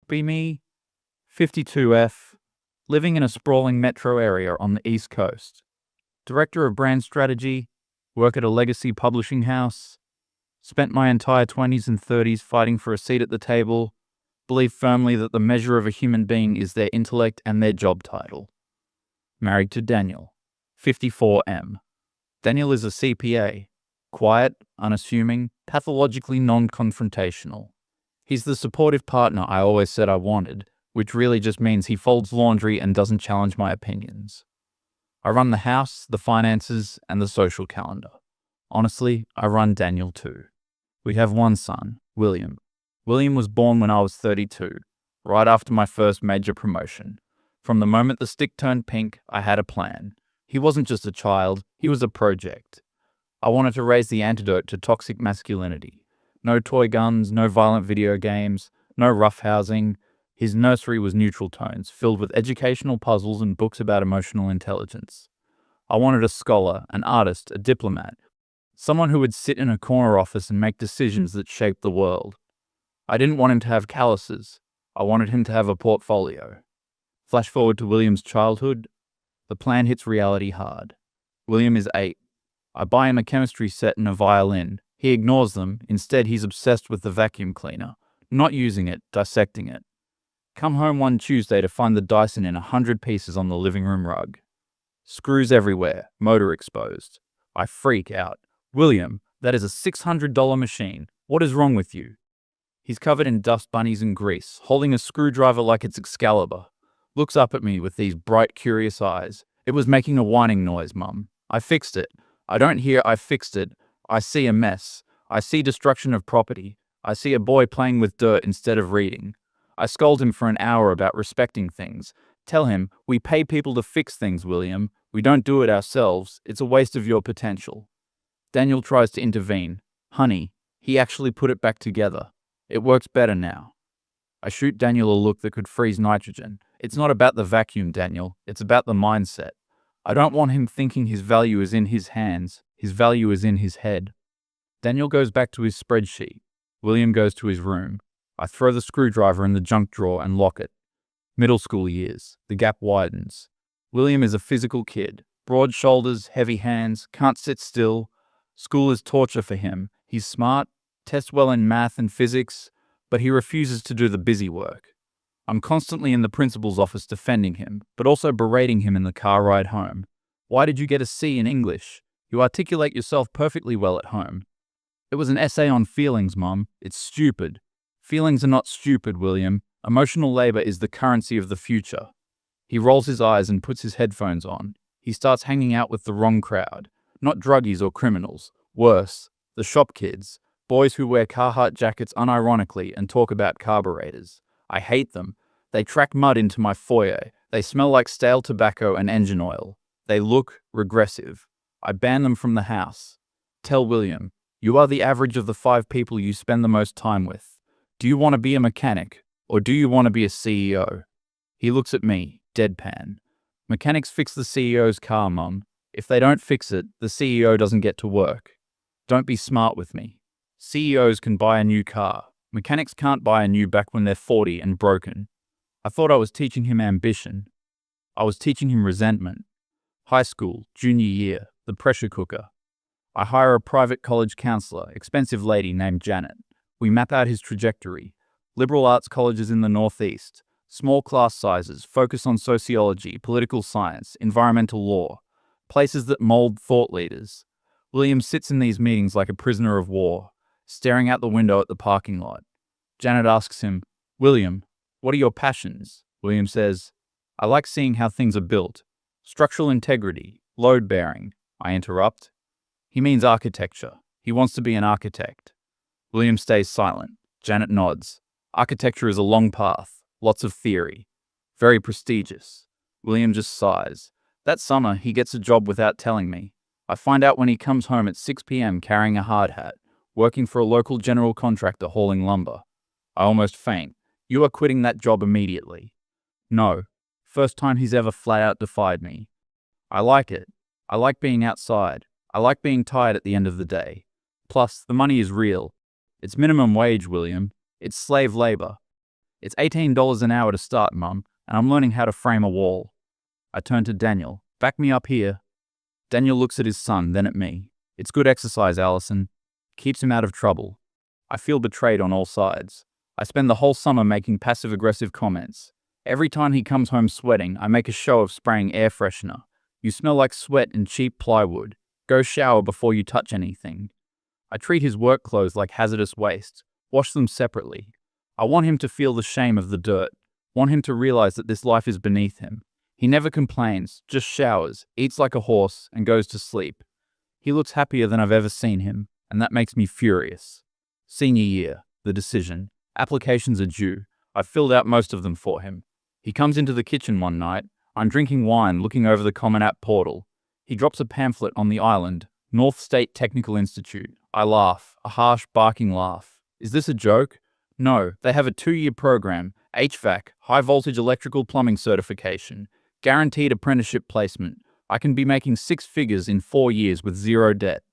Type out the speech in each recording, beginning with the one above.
Be me, 52F, living in a sprawling metro area on the East Coast. Director of brand strategy, work at a legacy publishing house, spent my entire 20s and 30s fighting for a seat at the table, believe firmly that the measure of a human being is their intellect and their job title. Married to Daniel, 54M. Daniel is a CPA, quiet, unassuming, pathologically non-confrontational. He's the supportive partner I always said I wanted, which really just means he folds laundry and doesn't challenge my opinions. I run the house, the finances, and the social calendar. Honestly, I run Daniel too. We have one son, William. William was born when I was 32, right after my first major promotion. From the moment the stick turned pink, I had a plan. He wasn't just a child, he was a project. I wanted to raise the antidote to toxic masculinity. No toy guns, no violent video games, no roughhousing. His nursery was neutral tones, filled with educational puzzles and books about emotional intelligence. I wanted a scholar, an artist, a diplomat, someone who would sit in a corner office and make decisions that shaped the world. I didn't want him to have calluses. I wanted him to have a portfolio. Flash forward to William's childhood. The plan hits reality hard. William is 8. I buy him a chemistry set and a violin. He ignores them. Instead, he's obsessed with the vacuum cleaner, not using it, dissecting it. Come home one Tuesday to find the Dyson in 100 pieces on the living room rug. Screws everywhere, motor exposed. I freak out. William, that is a $600 machine. What is wrong with you? He's covered in dust bunnies and grease, holding a screwdriver like it's Excalibur. Looks up at me with these bright, curious eyes. It was making a whining noise, Mum. I fixed it. I don't hear I fixed it. I see a mess. I see destruction of property. I see a boy playing with dirt instead of reading. I scold him for an hour about respecting things. Tell him, we pay people to fix things, William. We don't do it ourselves. It's a waste of your potential. Daniel tries to intervene. Honey, he actually put it back together. It works better now. I shoot Daniel a look that could freeze nitrogen. It's not about the vacuum, Daniel. It's about the mindset. I don't want him thinking his value is in his hands. His value is in his head. Daniel goes back to his spreadsheet. William goes to his room. I throw the screwdriver in the junk drawer and lock it. Middle school years. The gap widens. William is a physical kid. Broad shoulders, heavy hands, can't sit still. School is torture for him. He's smart, tests well in math and physics, but he refuses to do the busy work. I'm constantly in the principal's office defending him, but also berating him in the car ride home. Why did you get a C in English? You articulate yourself perfectly well at home. It was an essay on feelings, Mum. It's stupid. Feelings are not stupid, William. Emotional labor is the currency of the future. He rolls his eyes and puts his headphones on. He starts hanging out with the wrong crowd. Not druggies or criminals. Worse, the shop kids. Boys who wear Carhartt jackets unironically and talk about carburetors. I hate them. They track mud into my foyer. They smell like stale tobacco and engine oil. They look regressive. I ban them from the house. Tell William, you are the average of the 5 people you spend the most time with. Do you want to be a mechanic, or do you want to be a CEO? He looks at me, deadpan. Mechanics fix the CEO's car, Mum. If they don't fix it, the CEO doesn't get to work. Don't be smart with me. CEOs can buy a new car. Mechanics can't buy a new back when they're 40 and broken. I thought I was teaching him ambition. I was teaching him resentment. High school, junior year, the pressure cooker. I hire a private college counselor, expensive lady named Janet. We map out his trajectory. Liberal arts colleges in the Northeast. Small class sizes, focus on sociology, political science, environmental law. Places that mold thought leaders. William sits in these meetings like a prisoner of war, staring out the window at the parking lot. Janet asks him, William, what are your passions? William says, I like seeing how things are built. Structural integrity, load-bearing. I interrupt. He means architecture. He wants to be an architect. William stays silent. Janet nods. Architecture is a long path, lots of theory. Very prestigious. William just sighs. That summer, he gets a job without telling me. I find out when he comes home at 6 p.m. carrying a hard hat, working for a local general contractor hauling lumber. I almost faint. You are quitting that job immediately. No. First time he's ever flat out defied me. I like it. I like being outside. I like being tired at the end of the day. Plus, the money is real. It's minimum wage, William. It's slave labor. It's $18 an hour to start, Mum, and I'm learning how to frame a wall. I turn to Daniel. Back me up here. Daniel looks at his son, then at me. It's good exercise, Allison. Keeps him out of trouble. I feel betrayed on all sides. I spend the whole summer making passive-aggressive comments. Every time he comes home sweating, I make a show of spraying air freshener. You smell like sweat and cheap plywood. Go shower before you touch anything. I treat his work clothes like hazardous waste. Wash them separately. I want him to feel the shame of the dirt. Want him to realize that this life is beneath him. He never complains, just showers, eats like a horse, and goes to sleep. He looks happier than I've ever seen him, and that makes me furious. Senior year, the decision. Applications are due. I've filled out most of them for him. He comes into the kitchen one night. I'm drinking wine, looking over the Common App portal. He drops a pamphlet on the island, North State Technical Institute. I laugh, a harsh, barking laugh. Is this a joke? No, they have a 2-year program, HVAC, high voltage electrical plumbing certification, guaranteed apprenticeship placement. I can be making 6 figures in 4 years with 0 debt.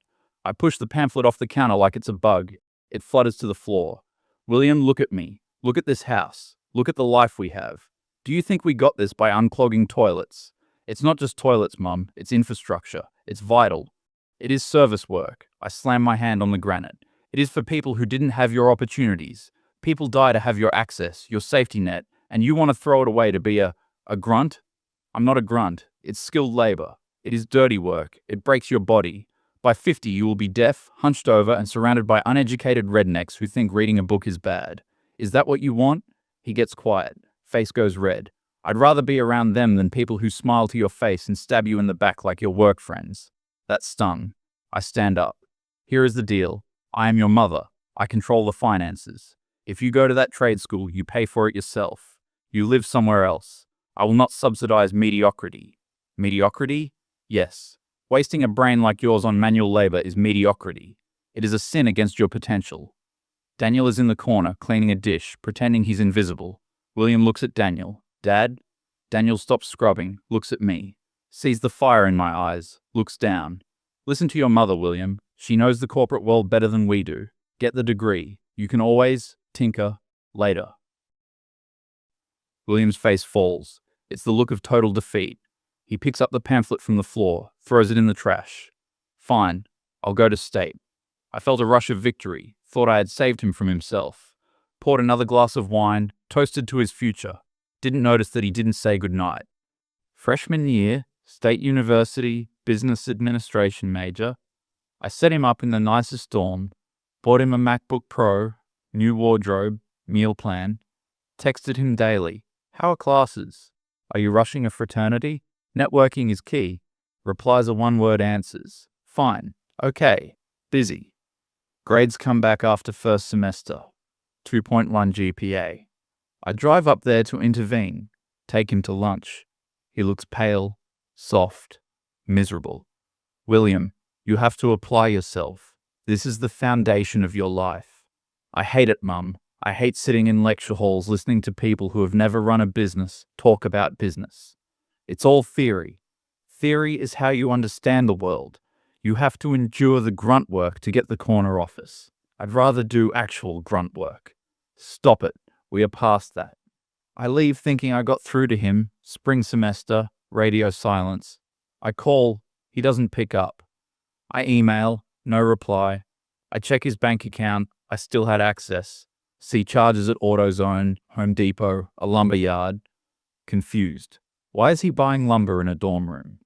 I push the pamphlet off the counter like it's a bug. It flutters to the floor. William, look at me. Look at this house. Look at the life we have. Do you think we got this by unclogging toilets? It's not just toilets, Mum. It's infrastructure. It's vital. It is service work. I slam my hand on the granite. It is for people who didn't have your opportunities. People die to have your access, your safety net, and you want to throw it away to be a grunt? I'm not a grunt. It's skilled labor. It is dirty work. It breaks your body. By 50, you will be deaf, hunched over, and surrounded by uneducated rednecks who think reading a book is bad. Is that what you want? He gets quiet. Face goes red. I'd rather be around them than people who smile to your face and stab you in the back like your work friends. That stung. I stand up. Here is the deal. I am your mother. I control the finances. If you go to that trade school, you pay for it yourself. You live somewhere else. I will not subsidize mediocrity. Mediocrity? Yes. Wasting a brain like yours on manual labor is mediocrity. It is a sin against your potential. Daniel is in the corner, cleaning a dish, pretending he's invisible. William looks at Daniel. Dad? Daniel stops scrubbing, looks at me. Sees the fire in my eyes, looks down. Listen to your mother, William. She knows the corporate world better than we do. Get the degree. You can always tinker later. William's face falls. It's the look of total defeat. He picks up the pamphlet from the floor, throws it in the trash. Fine, I'll go to state. I felt a rush of victory, thought I had saved him from himself. Poured another glass of wine, toasted to his future. Didn't notice that he didn't say goodnight. Freshman year, State University, Business Administration major. I set him up in the nicest dorm, bought him a MacBook Pro, new wardrobe, meal plan, texted him daily. How are classes? Are you rushing a fraternity? Networking is key. Replies are one-word answers. Fine. Okay. Busy. Grades come back after first semester. 2.1 GPA. I drive up there to intervene. Take him to lunch. He looks pale, soft, miserable. William, you have to apply yourself. This is the foundation of your life. I hate it, Mum. I hate sitting in lecture halls listening to people who have never run a business talk about business. It's all theory. Theory is how you understand the world. You have to endure the grunt work to get the corner office. I'd rather do actual grunt work. Stop it. We are past that. I leave thinking I got through to him. Spring semester, radio silence. I call, he doesn't pick up. I email, no reply. I check his bank account, I still had access. See charges at AutoZone, Home Depot, a lumber yard. Confused. Why is he buying lumber in a dorm room?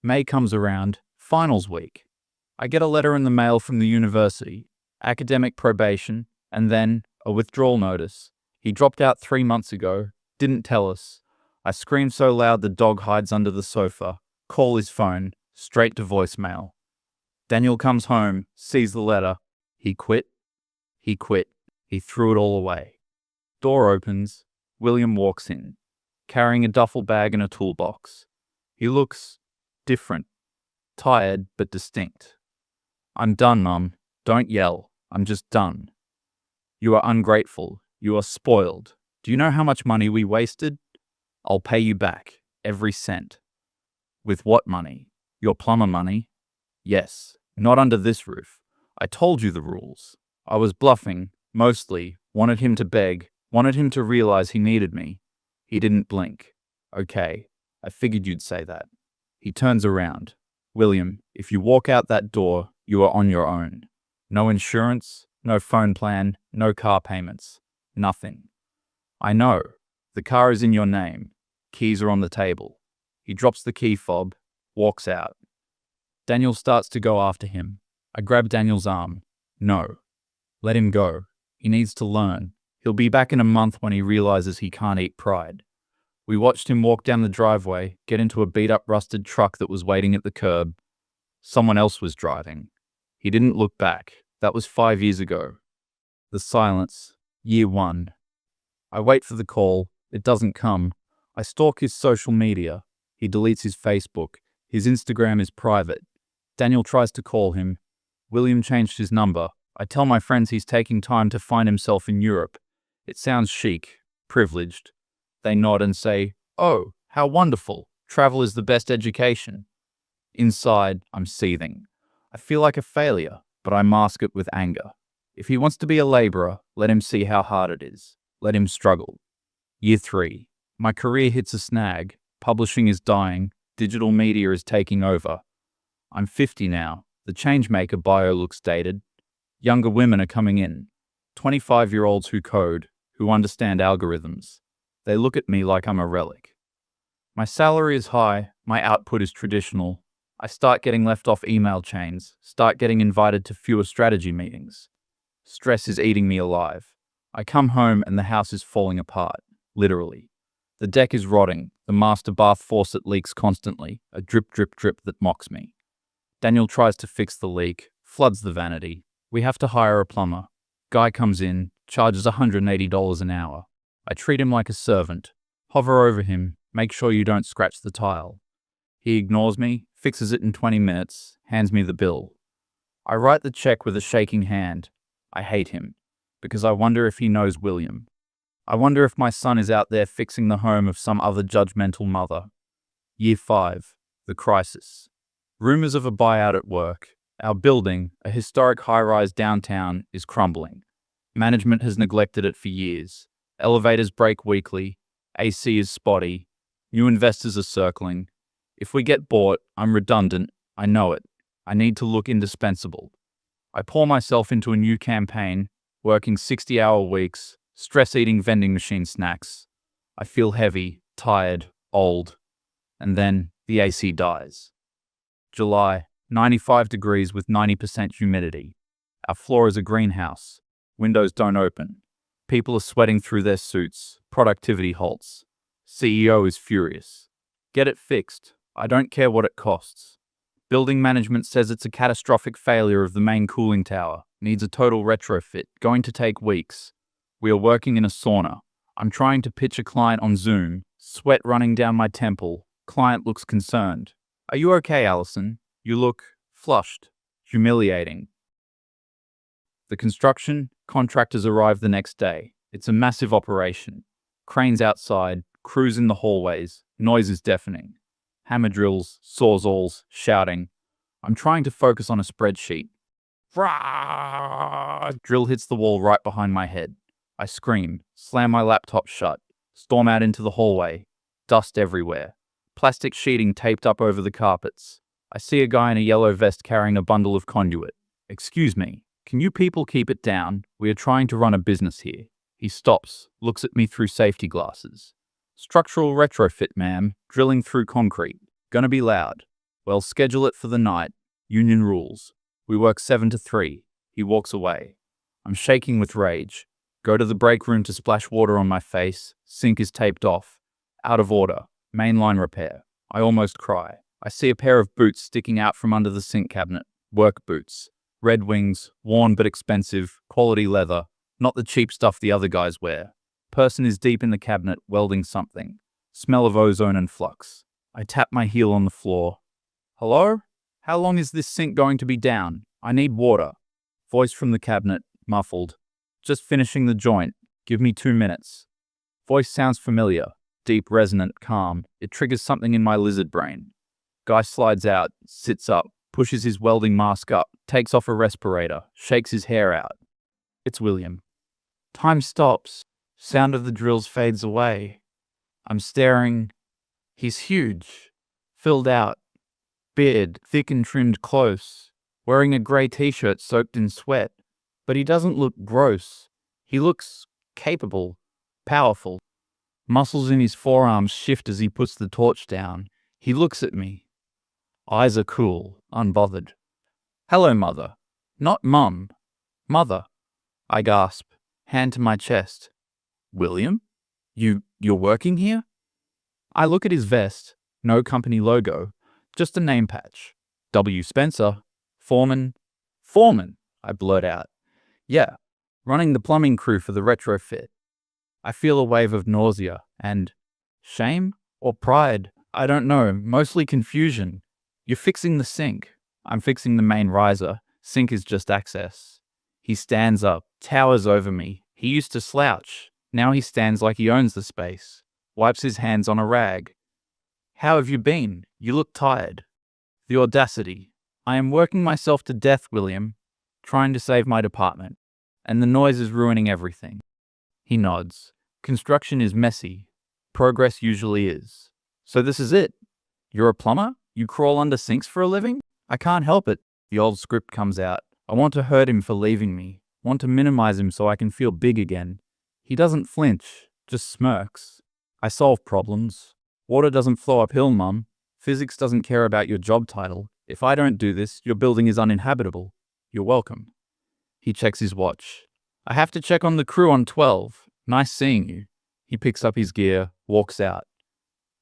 May comes around, finals week. I get a letter in the mail from the university, academic probation, and then a withdrawal notice. He dropped out 3 months ago, didn't tell us. I scream so loud the dog hides under the sofa. Call his phone, straight to voicemail. Daniel comes home, sees the letter. He quit. He quit. He threw it all away. Door opens. William walks in, carrying a duffel bag and a toolbox. He looks different, tired but distinct. I'm done, Mum. Don't yell. I'm just done. You are ungrateful. You are spoiled. Do you know how much money we wasted? I'll pay you back, every cent. With what money? Your plumber money? Yes, not under this roof. I told you the rules. I was bluffing, mostly, wanted him to beg, Wanted him to realize he needed me. He didn't blink. Okay, I figured you'd say that. He turns around. William, if you walk out that door, you are on your own. No insurance, no phone plan, no car payments. Nothing. I know. The car is in your name. Keys are on the table. He drops the key fob, walks out. Daniel starts to go after him. I grab Daniel's arm. No. Let him go. He needs to learn. He'll be back in a month when he realizes he can't eat pride. We watched him walk down the driveway, get into a beat-up rusted truck that was waiting at the curb. Someone else was driving. He didn't look back. That was 5 years ago. The silence. Year 1. I wait for the call. It doesn't come. I stalk his social media. He deletes his Facebook. His Instagram is private. Daniel tries to call him. William changed his number. I tell my friends he's taking time to find himself in Europe. It sounds chic, privileged. They nod and say, "Oh, how wonderful. Travel is the best education." Inside, I'm seething. I feel like a failure, but I mask it with anger. If he wants to be a laborer, let him see how hard it is. Let him struggle. Year 3. My career hits a snag. Publishing is dying. Digital media is taking over. I'm 50 now. The Changemaker bio looks dated. Younger women are coming in. 25-year-olds who code, who understand algorithms. They look at me like I'm a relic. My salary is high. My output is traditional. I start getting left off email chains, start getting invited to fewer strategy meetings. Stress is eating me alive. I come home and the house is falling apart, literally. The deck is rotting, the master bath faucet leaks constantly, a drip drip drip that mocks me. Daniel tries to fix the leak, floods the vanity. We have to hire a plumber. Guy comes in, charges $180 an hour. I treat him like a servant, hover over him, make sure you don't scratch the tile. He ignores me, fixes it in 20 minutes, hands me the bill. I write the check with a shaking hand. I hate him, because I wonder if he knows William. I wonder if my son is out there fixing the home of some other judgmental mother. Year 5. The crisis. Rumors of a buyout at work. Our building, a historic high-rise downtown, is crumbling. Management has neglected it for years. Elevators break weekly. AC is spotty. New investors are circling. If we get bought, I'm redundant. I know it. I need to look indispensable. I pour myself into a new campaign, working 60-hour weeks, stress-eating vending machine snacks. I feel heavy, tired, old. And then the AC dies. July, 95 degrees with 90% humidity. Our floor is a greenhouse. Windows don't open. People are sweating through their suits. Productivity halts. CEO is furious. Get it fixed. I don't care what it costs. Building management says it's a catastrophic failure of the main cooling tower. Needs a total retrofit. Going to take weeks. We are working in a sauna. I'm trying to pitch a client on Zoom. Sweat running down my temple. Client looks concerned. Are you okay, Allison? You look flushed. Humiliating. The construction contractors arrive the next day. It's a massive operation. Cranes outside, crews in the hallways. Noise is deafening. Hammer drills, sawzalls, shouting. I'm trying to focus on a spreadsheet. Drill hits the wall right behind my head. I scream, slam my laptop shut, storm out into the hallway. Dust everywhere. Plastic sheeting taped up over the carpets. I see a guy in a yellow vest carrying a bundle of conduit. Excuse me, can you people keep it down? We are trying to run a business here. He stops, looks at me through safety glasses. Structural retrofit, ma'am. Drilling through concrete. Gonna be loud. Well, schedule it for the night. Union rules. We work 7 to 3. He walks away. I'm shaking with rage. Go to the break room to splash water on my face. Sink is taped off. Out of order. Mainline repair. I almost cry. I see a pair of boots sticking out from under the sink cabinet. Work boots. Red Wings. Worn but expensive. Quality leather. Not the cheap stuff the other guys wear. Person is deep in the cabinet, welding something. Smell of ozone and flux. I tap my heel on the floor. Hello? How long is this sink going to be down? I need water. Voice from the cabinet, muffled. Just finishing the joint. Give me 2 minutes. Voice sounds familiar. Deep, resonant, calm. It triggers something in my lizard brain. Guy slides out, sits up, pushes his welding mask up, takes off a respirator, shakes his hair out. It's William. Time stops. Sound of the drills fades away. I'm staring. He's huge. Filled out. Beard, thick and trimmed close. Wearing a grey t-shirt soaked in sweat. But he doesn't look gross. He looks capable. Powerful. Muscles in his forearms shift as he puts the torch down. He looks at me. Eyes are cool, unbothered. Hello, Mother. Not Mum. Mother. I gasp, hand to my chest. William? You're working here? I look at his vest. No company logo. Just a name patch. W. Spencer. Foreman. Foreman, I blurt out. Yeah, running the plumbing crew for the retrofit. I feel a wave of nausea and shame or pride. I don't know, mostly confusion. You're fixing the sink. I'm fixing the main riser. Sink is just access. He stands up, towers over me. He used to slouch. Now he stands like he owns the space. Wipes his hands on a rag. How have you been? You look tired. The audacity. I am working myself to death, William. Trying to save my department. And the noise is ruining everything. He nods. Construction is messy. Progress usually is. So this is it? You're a plumber? You crawl under sinks for a living? I can't help it. The old script comes out. I want to hurt him for leaving me. Want to minimize him so I can feel big again. He doesn't flinch, just smirks. I solve problems. Water doesn't flow uphill, Mum. Physics doesn't care about your job title. If I don't do this, your building is uninhabitable. You're welcome. He checks his watch. I have to check on the crew on 12. Nice seeing you. He picks up his gear, walks out.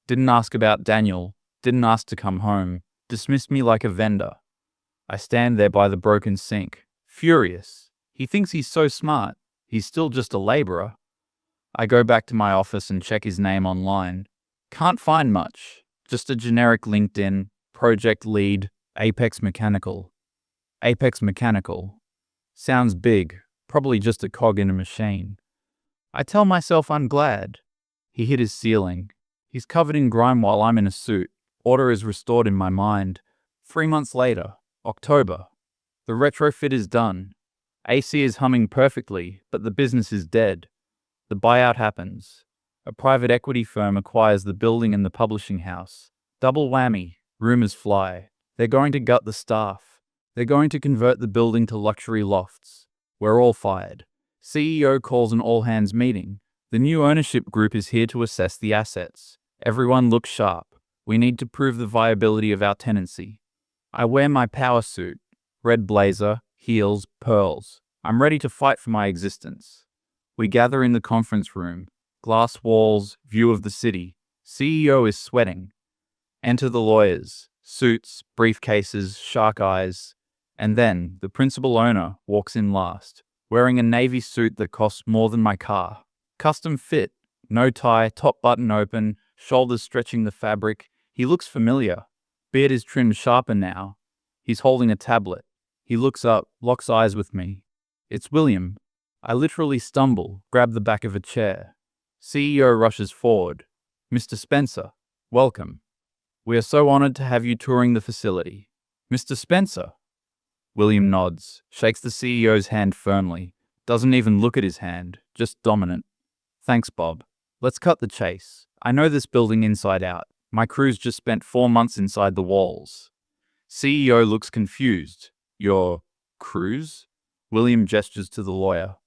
Didn't ask about Daniel. Didn't ask to come home. Dismissed me like a vendor. I stand there by the broken sink, furious. He thinks he's so smart. He's still just a laborer. I go back to my office and check his name online. Can't find much. Just a generic LinkedIn, project lead, Apex Mechanical. Apex Mechanical. Sounds big, probably just a cog in a machine. I tell myself I'm glad. He hit his ceiling. He's covered in grime while I'm in a suit. Order is restored in my mind. 3 months later, October. The retrofit is done. AC is humming perfectly, but the business is dead. The buyout happens. A private equity firm acquires the building and the publishing house. Double whammy. Rumors fly. They're going to gut the staff. They're going to convert the building to luxury lofts. We're all fired. CEO calls an all-hands meeting. The new ownership group is here to assess the assets. Everyone looks sharp. We need to prove the viability of our tenancy. I wear my power suit. Red blazer, heels, pearls. I'm ready to fight for my existence. We gather in the conference room. Glass walls, view of the city. CEO is sweating. Enter the lawyers. Suits, briefcases, shark eyes. And then, the principal owner walks in last, wearing a navy suit that costs more than my car. Custom fit. No tie, top button open, shoulders stretching the fabric. He looks familiar. Beard is trimmed sharper now. He's holding a tablet. He looks up, locks eyes with me. It's William. I literally stumble, grab the back of a chair. CEO rushes forward. Mr. Spencer, welcome. We are so honored to have you touring the facility. Mr. Spencer. William nods, shakes the CEO's hand firmly. Doesn't even look at his hand, just dominant. Thanks, Bob. Let's cut the chase. I know this building inside out. My crew's just spent 4 months inside the walls. CEO looks confused. Your crews? William gestures to the lawyer.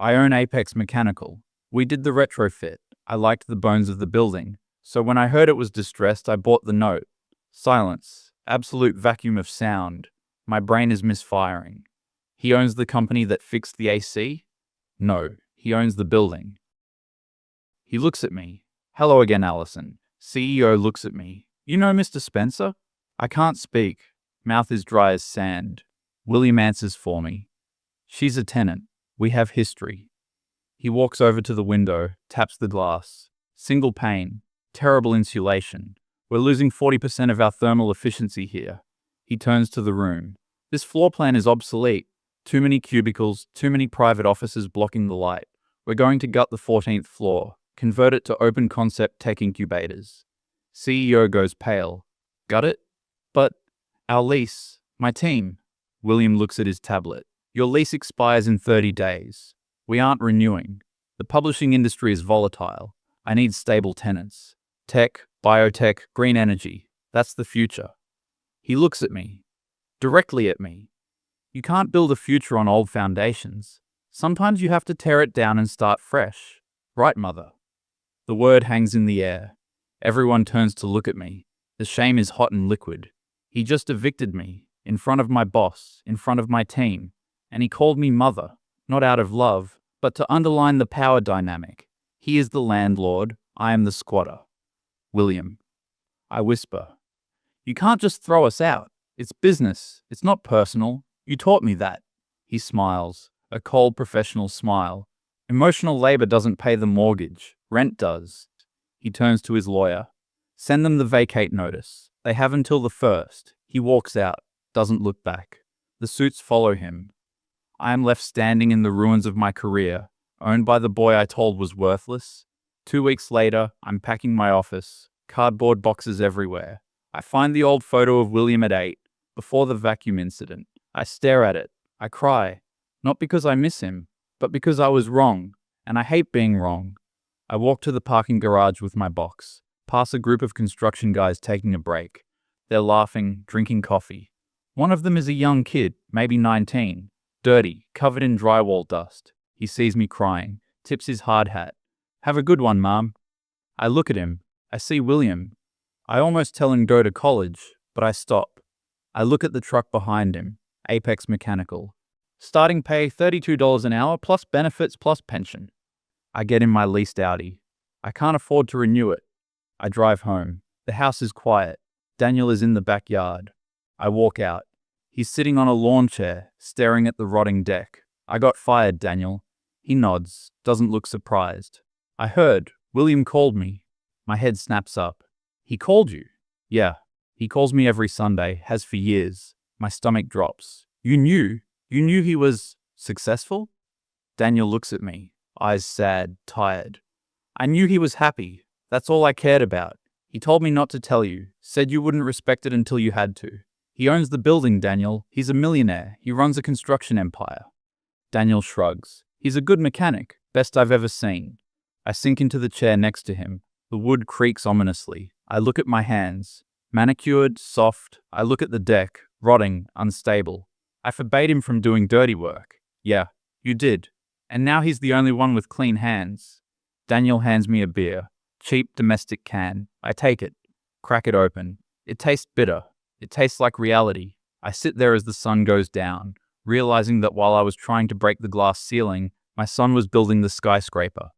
I own Apex Mechanical. We did the retrofit. I liked the bones of the building. So when I heard it was distressed, I bought the note. Silence. Absolute vacuum of sound. My brain is misfiring. He owns the company that fixed the AC? No, he owns the building. He looks at me. Hello again, Allison. CEO looks at me. You know Mr. Spencer? I can't speak. Mouth is dry as sand. William answers for me. She's a tenant. We have history. He walks over to the window, taps the glass. Single pane. Terrible insulation. We're losing 40% of our thermal efficiency here. He turns to the room. This floor plan is obsolete. Too many cubicles, too many private offices blocking the light. We're going to gut the 14th floor, convert it to open concept tech incubators. CEO goes pale. Got it? But our lease, my team. William looks at his tablet. Your lease expires in 30 days. We aren't renewing. The publishing industry is volatile. I need stable tenants. Tech, biotech, green energy. That's the future. He looks at me. Directly at me. You can't build a future on old foundations. Sometimes you have to tear it down and start fresh. Right, mother? The word hangs in the air. Everyone turns to look at me. The shame is hot and liquid. He just evicted me, in front of my boss, in front of my team, and he called me mother, not out of love, but to underline the power dynamic. He is the landlord, I am the squatter. William. I whisper. You can't just throw us out. It's business. It's not personal. You taught me that. He smiles, a cold professional smile. Emotional labor doesn't pay the mortgage. Rent does. He turns to his lawyer. Send them the vacate notice. They have until the 1st. He walks out, doesn't look back. The suits follow him. I am left standing in the ruins of my career, owned by the boy I told was worthless. 2 weeks later, I'm packing my office. Cardboard boxes everywhere. I find the old photo of William at 8, before the vacuum incident. I stare at it. I cry. Not because I miss him, but because I was wrong, and I hate being wrong. I walk to the parking garage with my box, past a group of construction guys taking a break. They're laughing, drinking coffee. One of them is a young kid, maybe 19, dirty, covered in drywall dust. He sees me crying, tips his hard hat. Have a good one, Mom. I look at him. I see William. I almost tell him go to college, but I stop. I look at the truck behind him, Apex Mechanical. Starting pay $32 an hour plus benefits plus pension. I get in my leased Audi. I can't afford to renew it. I drive home. The house is quiet. Daniel is in the backyard. I walk out. He's sitting on a lawn chair, staring at the rotting deck. I got fired, Daniel. He nods, doesn't look surprised. I heard. William called me. My head snaps up. He called you? Yeah. He calls me every Sunday, has for years. My stomach drops. You knew? You knew he was successful? Daniel looks at me, eyes sad, tired. I knew he was happy. That's all I cared about. He told me not to tell you, said you wouldn't respect it until you had to. He owns the building, Daniel. He's a millionaire. He runs a construction empire. Daniel shrugs. He's a good mechanic, best I've ever seen. I sink into the chair next to him. The wood creaks ominously. I look at my hands. Manicured, soft. I look at the deck, rotting, unstable. I forbade him from doing dirty work. Yeah, you did. And now he's the only one with clean hands. Daniel hands me a beer. Cheap domestic can. I take it. Crack it open. It tastes bitter. It tastes like reality. I sit there as the sun goes down, realizing that while I was trying to break the glass ceiling, my son was building the skyscraper.